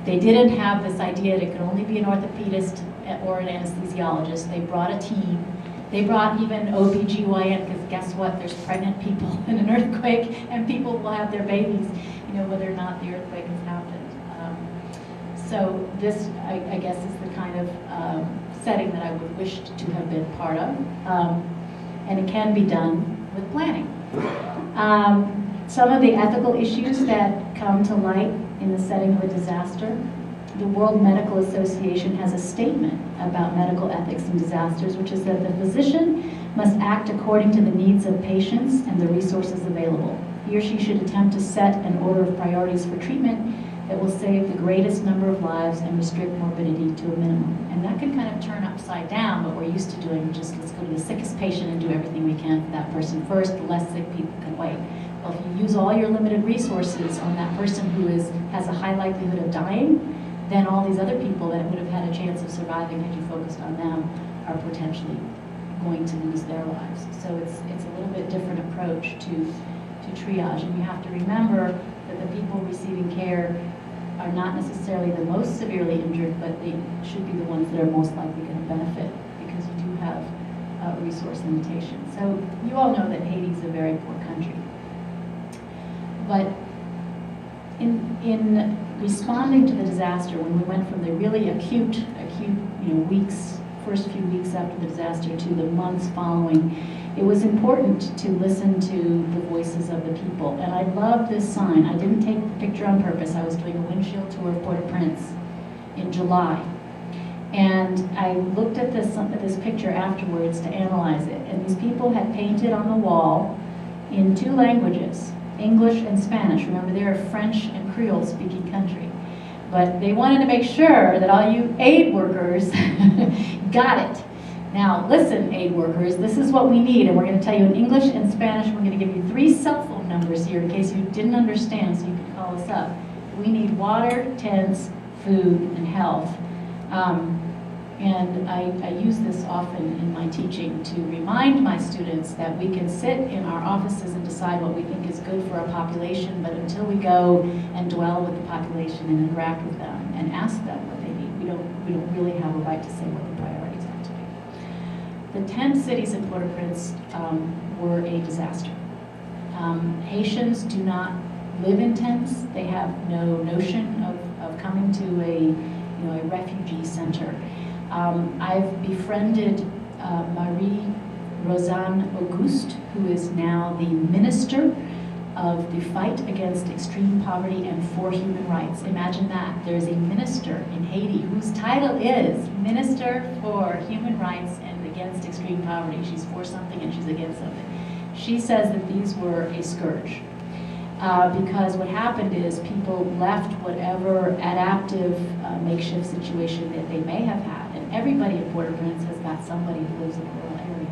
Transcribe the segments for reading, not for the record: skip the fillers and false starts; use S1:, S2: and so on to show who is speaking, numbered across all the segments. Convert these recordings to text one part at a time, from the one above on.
S1: They didn't have this idea that it could only be an orthopedist or an anesthesiologist. They brought a team. They brought even OBGYN, because guess what? There's pregnant people in an earthquake, and people will have their babies, you know, whether or not the earthquake has happened. So this, I guess, is the kind of setting that I would wish to have been part of. And it can be done with planning. Some of the ethical issues that come to light in the setting of a disaster. The World Medical Association has a statement about medical ethics in disasters, which is that the physician must act according to the needs of patients and the resources available. He or she should attempt to set an order of priorities for treatment that will save the greatest number of lives and restrict morbidity to a minimum. And that can kind of turn upside down what we're used to doing, just let's go to the sickest patient and do everything we can for that person first, the less sick people can wait. Well, if you use all your limited resources on that person who has a high likelihood of dying, then all these other people that would have had a chance of surviving had you focused on them are potentially going to lose their lives. So it's a little bit different approach to triage. And you have to remember that the people receiving care are not necessarily the most severely injured, but they should be the ones that are most likely going to benefit, because you do have resource limitations. So you all know that Haiti's a very poor country. But in responding to the disaster, when we went from the really acute first few weeks after the disaster to the months following, it was important to listen to the voices of the people. And I love this sign. I didn't take the picture on purpose. I was doing a windshield tour of Port-au-Prince in July. And I looked at this picture afterwards to analyze it. And these people had painted on the wall in 2 languages, English and Spanish. Remember, they're a French and Creole speaking country. But they wanted to make sure that all you aid workers got it. Now, listen, aid workers, this is what we need, and we're going to tell you in English and Spanish. We're going to give you 3 cell phone numbers here in case you didn't understand, so you can call us up. We need water, tents, food, and health. And I use this often in my teaching to remind my students that we can sit in our offices and decide what we think is good for our population, but until we go and dwell with the population and interact with them and ask them what they need, we don't really have a right to say what the priorities are to be. The 10 cities in Port-au-Prince were a disaster. Haitians do not live in tents. They have no notion of coming to a refugee center. I've befriended Marie Rosanne Auguste, who is now the Minister of the Fight Against Extreme Poverty and for Human Rights. Imagine that. There's a minister in Haiti whose title is Minister for Human Rights and Against Extreme Poverty. She's for something and she's against something. She says that these were a scourge. Because what happened is people left whatever adaptive makeshift situation that they may have had. And everybody in Port-au-Prince has got somebody who lives in a rural area.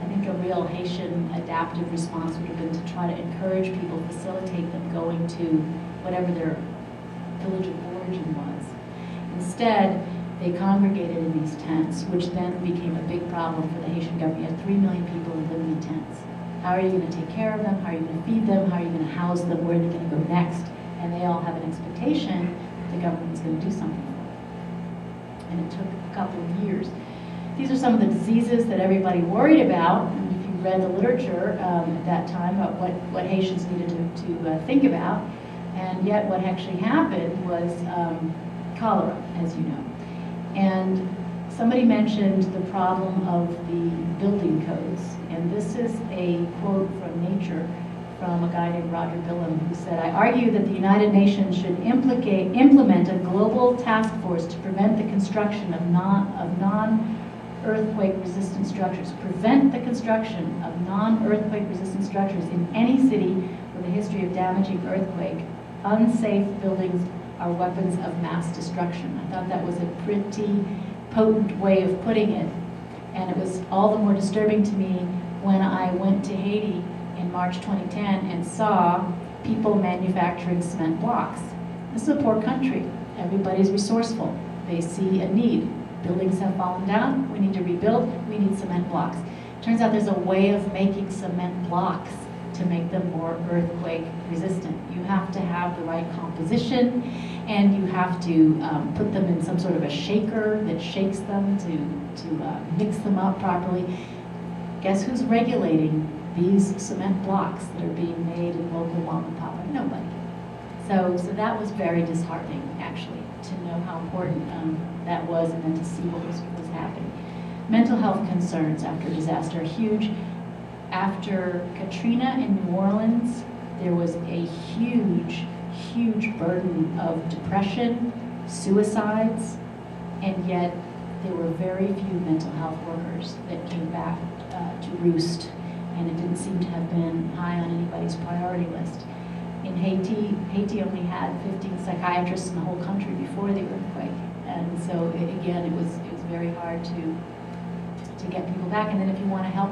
S1: I think a real Haitian adaptive response would have been to try to encourage people, facilitate them going to whatever their village of origin was. Instead, they congregated in these tents, which then became a big problem for the Haitian government. You had 3 million people living in tents. How are you going to take care of them? How are you going to feed them? How are you going to house them? Where are they going to go next? And they all have an expectation that the government's going to do something for them. And it took a couple of years. These are some of the diseases that everybody worried about. And if you read the literature at that time about what Haitians needed to think about, and yet what actually happened was cholera, as you know. And somebody mentioned the problem of the building codes. And this is a quote from Nature from a guy named Roger Billum, who said, "I argue that the United Nations should implement a global task force to prevent the construction of non-earthquake resistant structures. Prevent the construction of non-earthquake resistant structures in any city with a history of damaging earthquake. Unsafe buildings are weapons of mass destruction." I thought that was a pretty potent way of putting it. And it was all the more disturbing to me when I went to Haiti in March 2010 and saw people manufacturing cement blocks. This is a poor country. Everybody's resourceful. They see a need. Buildings have fallen down. We need to rebuild. We need cement blocks. Turns out there's a way of making cement blocks to make them more earthquake resistant. You have to have the right composition, and you have to put them in some sort of a shaker that shakes them to mix them up properly. Guess who's regulating these cement blocks that are being made in local mom and pop? Nobody. So that was very disheartening, actually, to know how important that was, and then to see what was happening. Mental health concerns after disaster are huge. After Katrina in New Orleans, there was a huge burden of depression, suicides, and yet there were very few mental health workers that came back to roost, and it didn't seem to have been high on anybody's priority list. In Haiti only had 15 psychiatrists in the whole country before the earthquake, and so again, it was very hard to get people back. And then if you want to help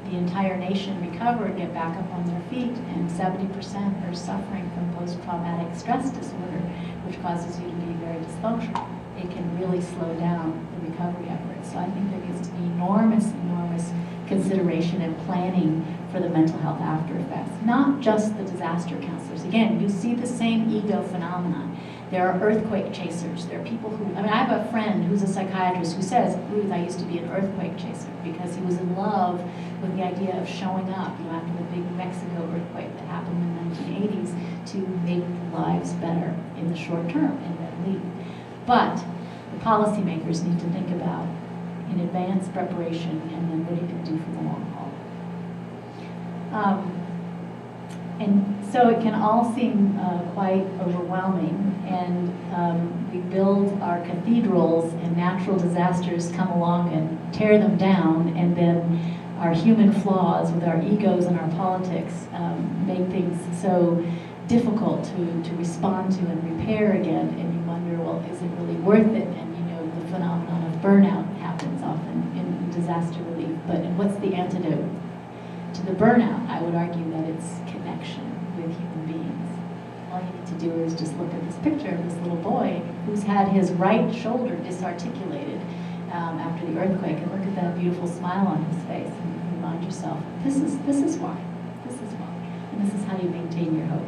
S1: the entire nation recover and get back up on their feet, and 70% are suffering from post-traumatic stress disorder, which causes you to be very dysfunctional, it can really slow down the recovery efforts. So I think there needs to be enormous consideration and planning for the mental health after effects, not just the disaster counselors. Again, you see the same ego phenomenon. There are earthquake chasers. There are people who, I have a friend who's a psychiatrist who says, Ruth, I used to be an earthquake chaser, because he was in love with the idea of showing up, after the big Mexico earthquake that happened in the 1980s, to make lives better in the short term and then leave. But the policymakers need to think about in advance preparation, and then what you can do for the long haul. And so it can all seem quite overwhelming, and we build our cathedrals, and natural disasters come along and tear them down, and then our human flaws with our egos and our politics make things so difficult to respond to and repair again, and you wonder, well, is it really worth it? And the phenomenon of burnout happens often in disaster relief, but what's the antidote to the burnout? I would argue that it's connection with human beings. All you need to do is just look at this picture of this little boy who's had his right shoulder disarticulated after the earthquake, and look at that beautiful smile on his face, and remind yourself, this is why, and this is how you maintain your hope.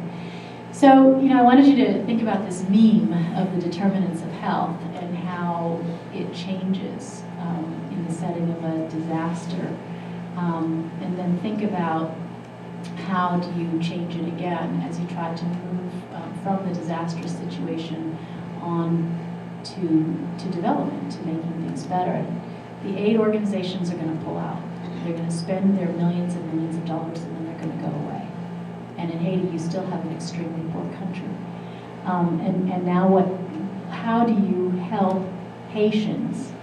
S1: So, I wanted you to think about this meme of the determinants of health and how it changes in the setting of a disaster. And then think about how do you change it again as you try to move from the disastrous situation on to development, to making things better. The aid organizations are going to pull out. They're going to spend their millions and millions of dollars, and then they're going to go away. And in Haiti, you still have an extremely poor country. And now how do you help Haitians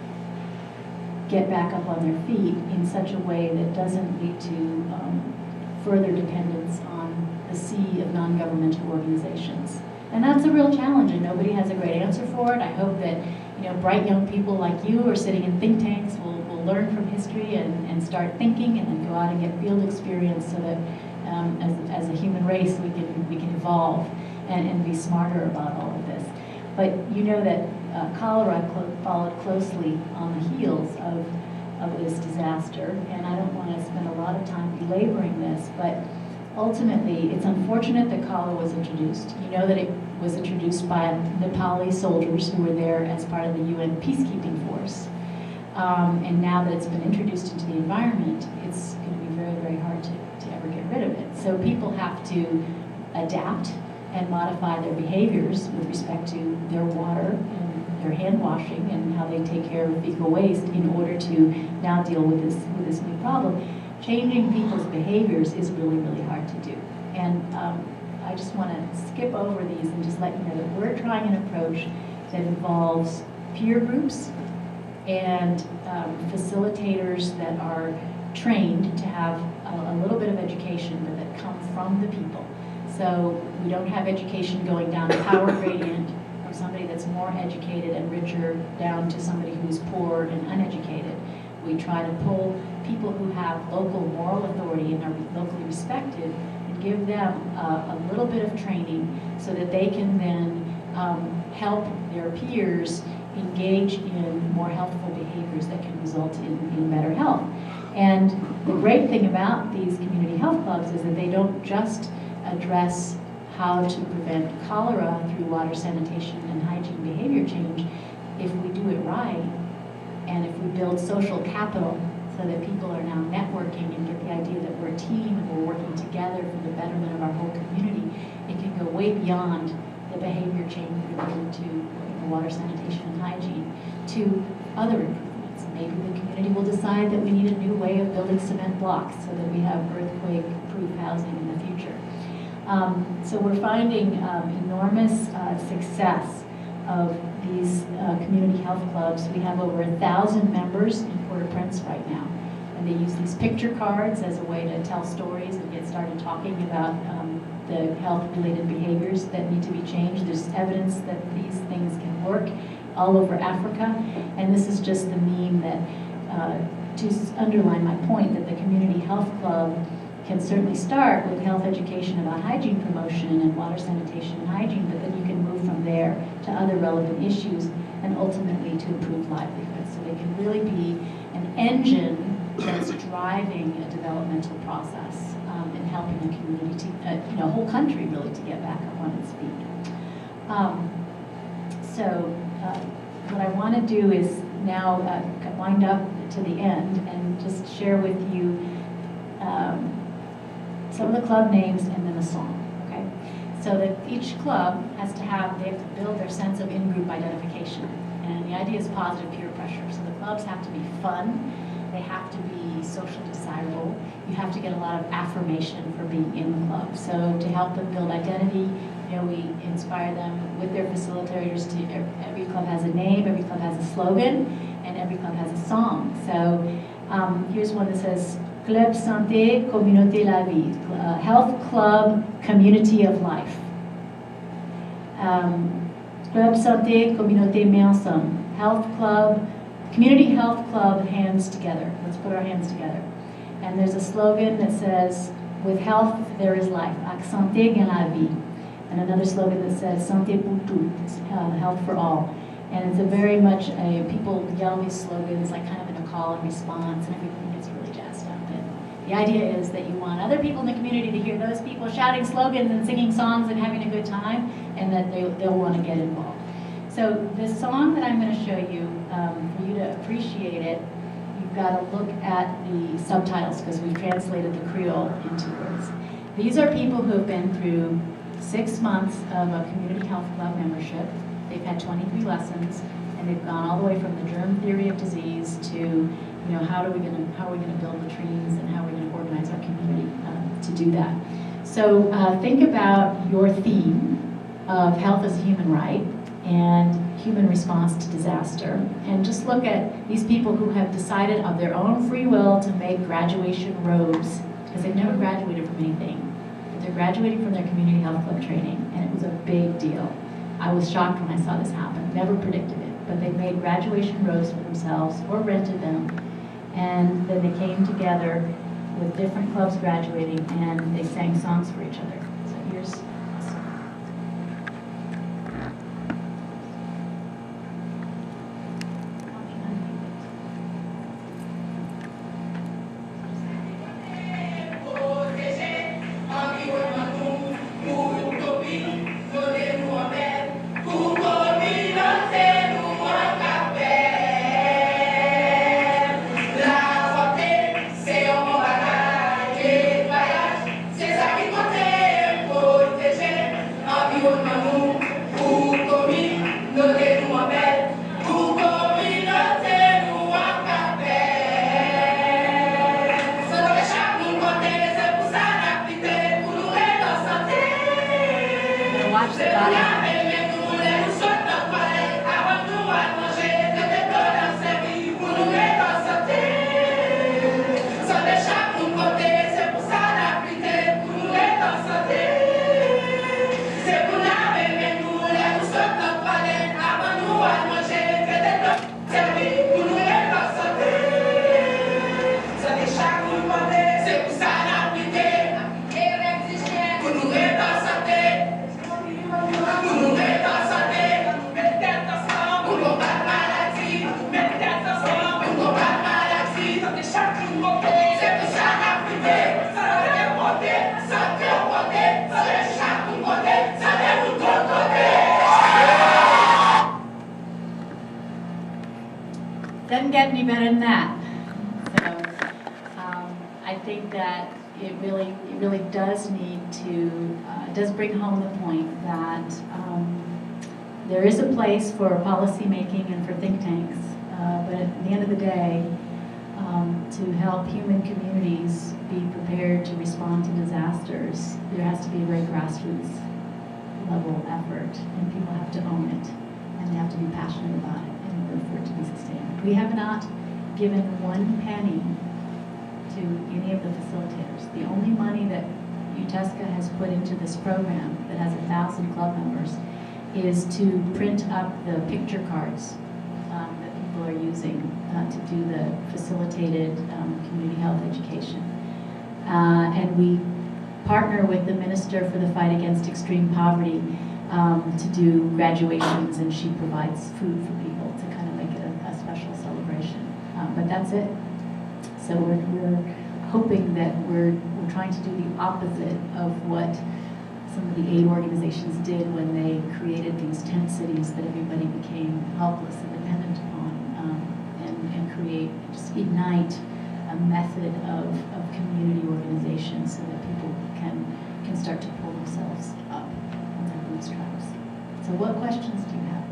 S1: get back up on their feet in such a way that doesn't lead to further dependence on the sea of non-governmental organizations? And that's a real challenge, and nobody has a great answer for it. I hope that bright young people like you are sitting in think tanks will learn from history and start thinking, and then go out and get field experience, so that as a human race we can evolve and be smarter about all of this. But that cholera followed closely on the heels of this disaster, and I don't want to spend a lot of time belaboring this, but ultimately it's unfortunate that cholera was introduced. You know that it was introduced by Nepali soldiers who were there as part of the UN peacekeeping force. And now that it's been introduced into the environment, it's going to be very, very hard to ever get rid of it. So people have to adapt and modify their behaviors with respect to their water and their hand washing and how they take care of fecal waste in order to now deal with this new problem. Changing people's behaviors is really, really hard to do. And I just want to skip over these and just let you know that we're trying an approach that involves peer groups and facilitators that are trained to have a little bit of education, but that come from the people. So we don't have education going down a power gradient from somebody that's more educated and richer down to somebody who's poor and uneducated. We try to pull people who have local moral authority and are locally respected and give them a little bit of training so that they can then help their peers engage in more healthful behaviors that can result in better health. And the great thing about these community health clubs is that they don't just address how to prevent cholera through water sanitation and hygiene behavior change. If we do it right, and if we build social capital so that people are now networking and get the idea that we're a team and we're working together for the betterment of our whole community, it can go way beyond the behavior change related to water sanitation and hygiene to other improvements. Maybe the community will decide that we need a new way of building cement blocks so that we have earthquake-proof housing in the future. So we're finding enormous success of these community health clubs. We have over 1,000 members in Port-au-Prince right now. And they use these picture cards as a way to tell stories and get started talking about the health-related behaviors that need to be changed. There's evidence that these things can work all over Africa. And this is just the meme that, to underline my point, that the community health club can certainly start with health education about hygiene promotion and water sanitation and hygiene, but then you can move from there to other relevant issues and ultimately to improve livelihoods. So they can really be an engine that's driving a developmental process and helping the community, to, whole country really to get back up on its feet. What I want to do is now wind up to the end and just share with you some of the club names and then a song, okay? So that each club they have to build their sense of in-group identification. And the idea is positive peer pressure. So the clubs have to be fun, they have to be socially desirable, you have to get a lot of affirmation for being in the club. So to help them build identity, we inspire them with their facilitators to, every club has a name, every club has a slogan, and every club has a song. So here's one that says, Club Santé Communauté La Vie, Health Club Community of Life. Club Santé Communauté Main Ensemble, Health Club, Community Health Club Hands Together. Let's put our hands together. And there's a slogan that says, with health there is life, Avec santé gagne la vie. And another slogan that says, Santé pour tous, health for all. And it's a very much people yell these slogans like kind of in a call and response, and everything gets really jazzed up. And the idea is that you want other people in the community to hear those people shouting slogans and singing songs and having a good time, and that they'll want to get involved. So the song that I'm going to show you, for you to appreciate it, you've got to look at the subtitles because we've translated the Creole into words. These are people who have been through 6 months of a community health club membership. They've had 23 lessons, and they've gone all the way from the germ theory of disease to, how are we going to build latrines and how are we going to organize our community to do that. So think about your theme of health as a human right and human response to disaster, and just look at these people who have decided of their own free will to make graduation robes because they've never graduated from anything. They're graduating from their community health club training, and it was a big deal. I was shocked when I saw this happen, never predicted it, but they made graduation robes for themselves or rented them, and then they came together with different clubs graduating, and they sang songs for each other. So here's a song.
S2: C'est ça qui comptait.
S1: doesn't get any better than that. So I think that it really does need to, does bring home the point that there is a place for policy making and for think tanks, but at the end of the day, to help human communities be prepared to respond to disasters, there has to be a very grassroots level effort, and people have to own it, and they have to be passionate about it in order for it to be sustained. We have not given one penny to any of the facilitators. The only money that UTESCA has put into this program that has 1,000 club members is to print up the picture cards that people are using to do the facilitated community health education. And we partner with the Minister for the Fight Against Extreme Poverty to do graduations, and she provides food for people to kind of make it a special celebration. But that's it. So we're hoping that we're trying to do the opposite of what some of the aid organizations did when they created these tent cities that everybody became helpless and dependent upon, and create, just ignite a method of community organization so that people can start to pull themselves up on their bootstraps. So what questions do you have?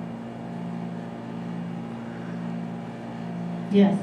S1: Yes.